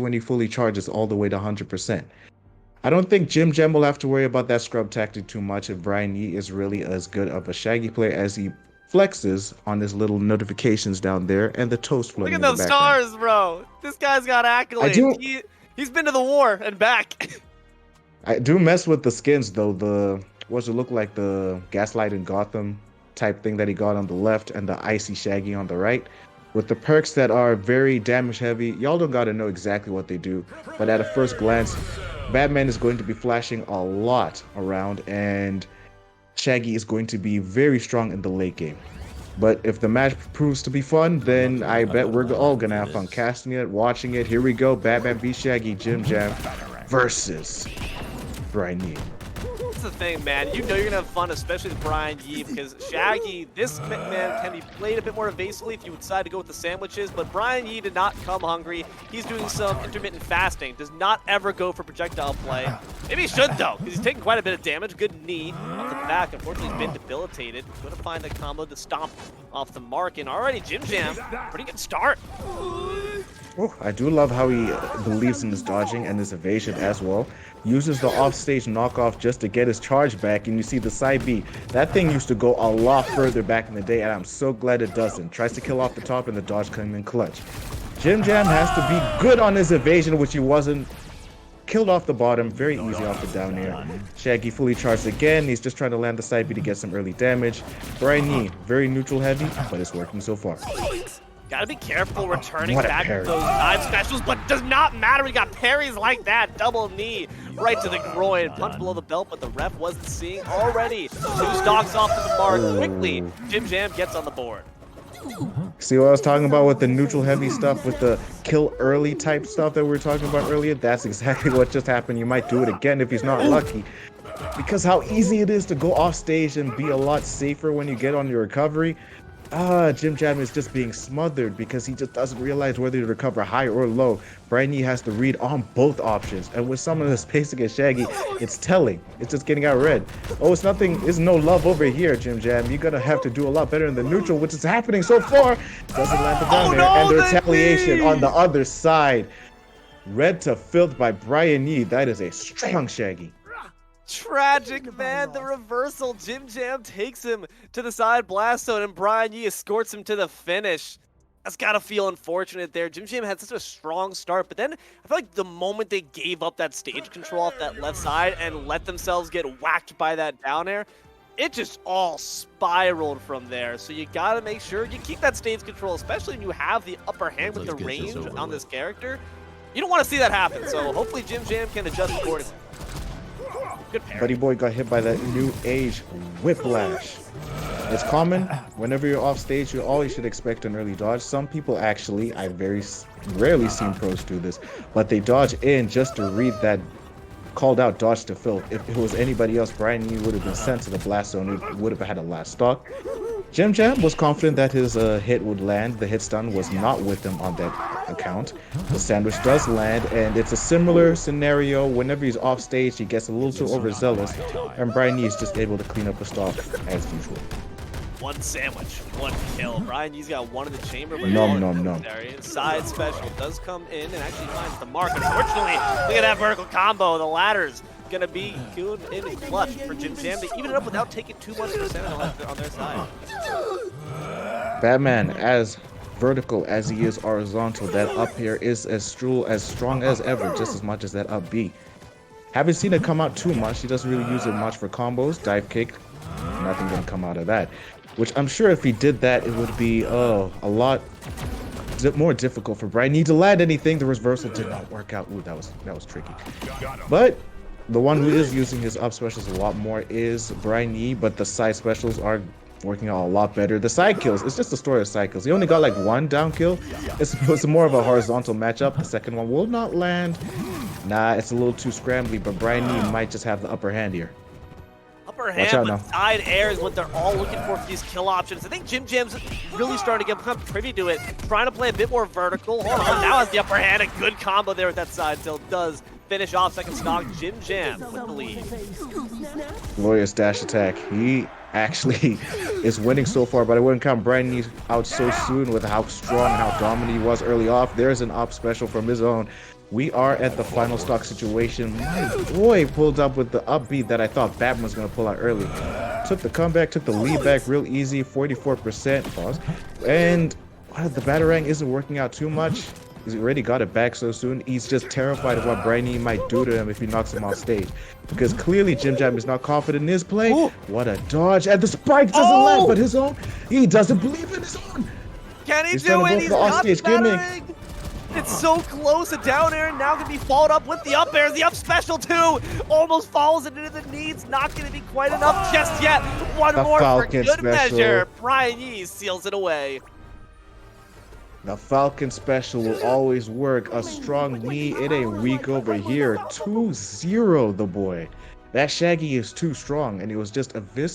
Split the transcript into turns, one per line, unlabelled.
when he fully charges all the way to 100%. I don't think JimJam will have to worry about that scrub tactic too much if BrianYi is really as good of a Shaggy player as he flexes on his little notifications down there and the toast
Look
floating
at
in the
those
background.
stars, bro. This guy's got
I
accolades.
do
He's been to the war and back.
I do mess with the skins though. The what's it look like, the Gaslight in Gotham type thing that he got on the left and the Icy Shaggy on the right. With the perks that are very damage heavy, y'all don't gotta know exactly what they do, but at a first glance, Batman is going to be flashing a lot around, and Shaggy is going to be very strong in the late game. But if the match proves to be fun, then I bet we're all gonna have fun casting it, watching it. Here we go, Batman v Shaggy, JimJam versus BrianYi.
That's the thing, man. You know you're gonna have fun, especially with BrianYi, because Shaggy, this man can be played a bit more evasively if you decide to go with the sandwiches, but BrianYi did not come hungry. He's doing some intermittent fasting, does not ever go for projectile play. Maybe he should, though, because he's taking quite a bit of damage. Good knee off the back. Unfortunately, he's been debilitated. Going to find a combo to stomp off the mark, and already JimJam, pretty good start.
Oh, I do love how he believes in his dodging and his evasion as well. Uses the offstage knockoff just to get his charge back, and you see the side B. That thing used to go a lot further back in the day, and I'm so glad it doesn't. Tries to kill off the top, and the dodge coming in clutch. JimJam has to be good on his evasion, which he wasn't. Killed off the bottom, very easy off the down air. Shaggy fully charged again. He's just trying to land the side B to get some early damage. BrianYi, very neutral heavy, but it's working so far.
Gotta be careful returning
What a
back to
parry.
those dive specials, but does not matter. We got parries like that. Double knee right to the groin. Punch below the belt, but the ref wasn't seeing already. Two stocks off to the mark. Quickly, JimJam gets on the board.
See what I was talking about with the neutral heavy stuff, with the kill early type stuff that we were talking about earlier? That's exactly what just happened. You might do it again if he's not lucky. Because how easy it is to go off stage and be a lot safer when you get on your recovery. JimJam is just being smothered because he just doesn't realize whether to recover high or low. BrianYi has to read on both options, and with someone as basic as Shaggy, it's telling. It's just getting out red. Oh, it's nothing. It's no love over here, JimJam. You're gonna have to do a lot better in the neutral, which is happening so far. Doesn't land the down there, and the retaliation on the other side. Red to filth by BrianYi. That is a strong Shaggy.
Tragic, man. The reversal. JimJam takes him to the side blast zone, and BrianYi escorts him to the finish. That's gotta feel unfortunate there. JimJam had such a strong start, but then I feel like the moment they gave up that stage control off that left side and let themselves get whacked by that down air, it just all spiraled from there. So you gotta make sure you keep that stage control, especially when you have the upper hand with the range on this character. You don't want to see that happen, so hopefully JimJam can adjust accordingly. Good parry.
Buddy boy got hit by that new age whiplash. It's common. Whenever you're off stage, you always should expect an early dodge. Some people actually, I very rarely seen pros do this, but they dodge in just to read that called out dodge to filth. If it was anybody else, BrianYi would have been sent to the blast zone. It would have had a last stock. JimJam was confident that his hit would land. The hit stun was not with him on that account. The sandwich does land, and it's a similar scenario. Whenever he's off stage, he gets a little too overzealous, and BrianYi is just able to clean up the stock as usual.
One sandwich, one kill. BrianYi's got one in the chamber, but
Nom.
side special does come in and actually finds the mark. Unfortunately, look at that vertical combo. The ladder's gonna be good in clutch for JimJam to even it up without taking too much percent on their side.
Batman, as vertical as he is horizontal, that up here is as strong as ever, just as much as that up B. Haven't seen it come out too much. He doesn't really use it much for combos. Dive kick, nothing gonna come out of that. Which I'm sure if he did that, it would be a lot more difficult for BrianYi to land anything. The reversal did not work out. Ooh, that was tricky. But the one who is using his up specials a lot more is BrianYi, but the side specials are working out a lot better. The side kills, it's just a story of side kills. He only got like one down kill. It's more of a horizontal matchup. The second one will not land. Nah, it's a little too scrambly, but BrianYi might just have the upper hand here.
Upper hand, but side air is what they're all looking for these kill options. I think JimJam's really starting to become privy to it, trying to play a bit more vertical. Hold on, now has the upper hand. A good combo there with that side tilt does finish off second stock. JimJam with the lead.
Glorious dash attack. He actually is winning so far, but I wouldn't count BrianYi out so soon with how strong and how dominant he was early off. There's an up special from his own. We are at the final stock situation. My boy pulled up with the upbeat that I thought Batman was going to pull out early. Took the comeback, took the lead back real easy, 44%. Pause. And the Batarang isn't working out too much. He's already got it back so soon. He's just terrified of what BrianYi might do to him if he knocks him off stage. Because clearly JimJamal is not confident in his play.
Ooh.
What a dodge. And the spike doesn't land, but his own. He doesn't believe in his own.
Can he
He's
do
trying to
it?
go
He's
for the
got the
offstage gimmick.
battering. It's so close. A down air now going to be followed up with the up air. The up special too. Almost falls into the knees. Not going to be quite enough just yet. One
The
more for
Falcon
good
special.
measure. BrianYi seals it away.
The Falcon special will always work. A strong knee. It ain't weak over here. 2-0 the boy. That Shaggy is too strong, and it was just a